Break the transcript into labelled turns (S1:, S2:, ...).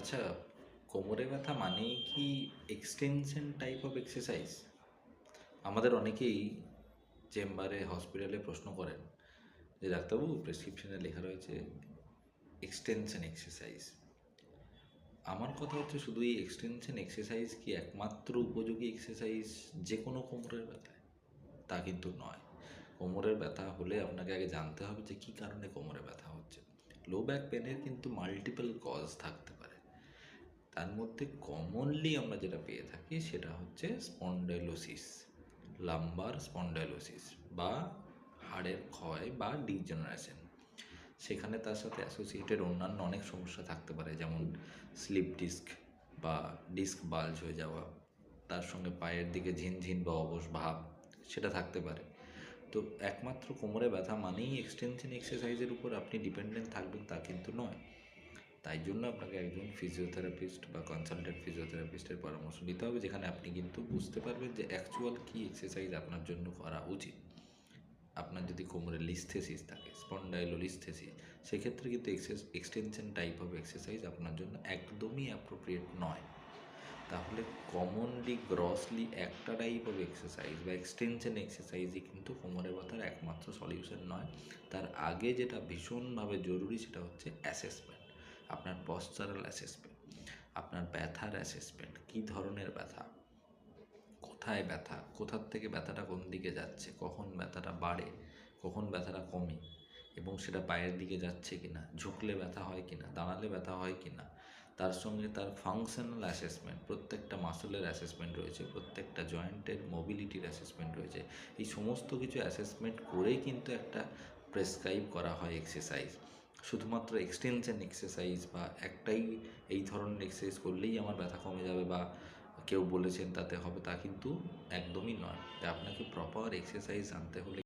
S1: আচ্ছা, কোমরে ব্যথা মানেই কি এক্সটেনশন টাইপ অফ এক্সারসাইজ? আমাদের অনেকেই চেম্বারে হসপিটালে প্রশ্ন করেন যে ডাক্তারবাবু প্রেসক্রিপশনে লেখা রয়েছে এক্সটেনশন এক্সারসাইজ। আমার কথা হচ্ছে, শুধু এই এক্সটেনশন এক্সারসাইজ কি একমাত্র উপযোগী এক্সারসাইজ যে কোনো কোমরের ব্যথায়? তা কিন্তু নয়। কোমরের ব্যথা হলে আপনাকে আগে জানতে হবে যে কী কারণে কোমরে ব্যথা হচ্ছে। লো ব্যাক পেনের কিন্তু মাল্টিপল কজ থাকতে পারে। তার মধ্যে কমনলি আমরা যেটা পেয়ে থাকি সেটা হচ্ছে স্পন্ডাইলোসিস, লাম্বার স্পন্ডাইলোসিস বা হাড়ের ক্ষয় বা ডিজেনারেশন। সেখানে তার সাথে অ্যাসোসিয়েটেড অন্যান্য অনেক সমস্যা থাকতে পারে, যেমন স্লিপ ডিস্ক বা ডিস্ক বাল্জ হয়ে যাওয়া, তার সঙ্গে পায়ের দিকে ঝিনঝিন বা অবশ ভাব সেটা থাকতে পারে। তো একমাত্র কোমরে ব্যথা মানেই এক্সটেনশন এক্সারসাইজের উপর আপনি ডিপেন্ডেন্ট থাকবেন তা কিন্তু নয়। তাই জন্য আপনাকে একজন ফিজিওথেরাপিস্ট বা কনসালটেন্ট ফিজিওথেরাপিস্টের পরামর্শ নিতে হবে, যেখানে আপনি কিন্তু বুঝতে পারবেন যে অ্যাকচুয়াল কী এক্সারসাইজ আপনার জন্য করা উচিত। আপনার যদি কোমরে লিস্থেসিস থাকে, স্পন্ডাইলোলিস্থেসিস, সেক্ষেত্রে কিন্তু এক্সটেনশন টাইপ অফ এক্সারসাইজ আপনার জন্য একদমই অ্যাপ্রোপ্রিয়েট নয়। তাহলে কমনলি গ্রসলি একটা টাইপ অফ এক্সারসাইজ বা এক্সটেনশন এক্সারসাইজই কিন্তু কোমরের ব্যথার একমাত্র সলিউশন নয়। তার আগে যেটা ভীষণভাবে জরুরি সেটা হচ্ছে অ্যাসেসমেন্ট, আপনার পশ্চারাল অ্যাসেসমেন্ট, আপনার ব্যথার অ্যাসেসমেন্ট, কী ধরনের ব্যথা, কোথায় ব্যথা, কোথার থেকে ব্যথাটা কোন দিকে যাচ্ছে, কখন ব্যথাটা বাড়ে, কখন ব্যথাটা কমে, এবং সেটা পায়ের দিকে যাচ্ছে কি না, ঝুঁকলে ব্যথা হয় কি না, দাঁড়ালে ব্যথা হয় কি না। তার সঙ্গে তার ফাংশনাল অ্যাসেসমেন্ট, প্রত্যেকটা মাসেলের অ্যাসেসমেন্ট রয়েছে, প্রত্যেকটা জয়েন্টের মোবিলিটির অ্যাসেসমেন্ট রয়েছে। এই সমস্ত কিছু অ্যাসেসমেন্ট করেই কিন্তু একটা প্রেসক্রাইব করা হয় এক্সারসাইজ। শুধুমাত্র এক্সটেনশন এক্সারসাইজ বা একটাই এই ধরনের এক্সারসাইজ করলেই আমার ব্যথা কমে যাবে বা কেউ বলেছেন তাতে হবে, তা কিন্তু একদমই নয়। আপনাকে প্রপার এক্সারসাইজ আনতে হলে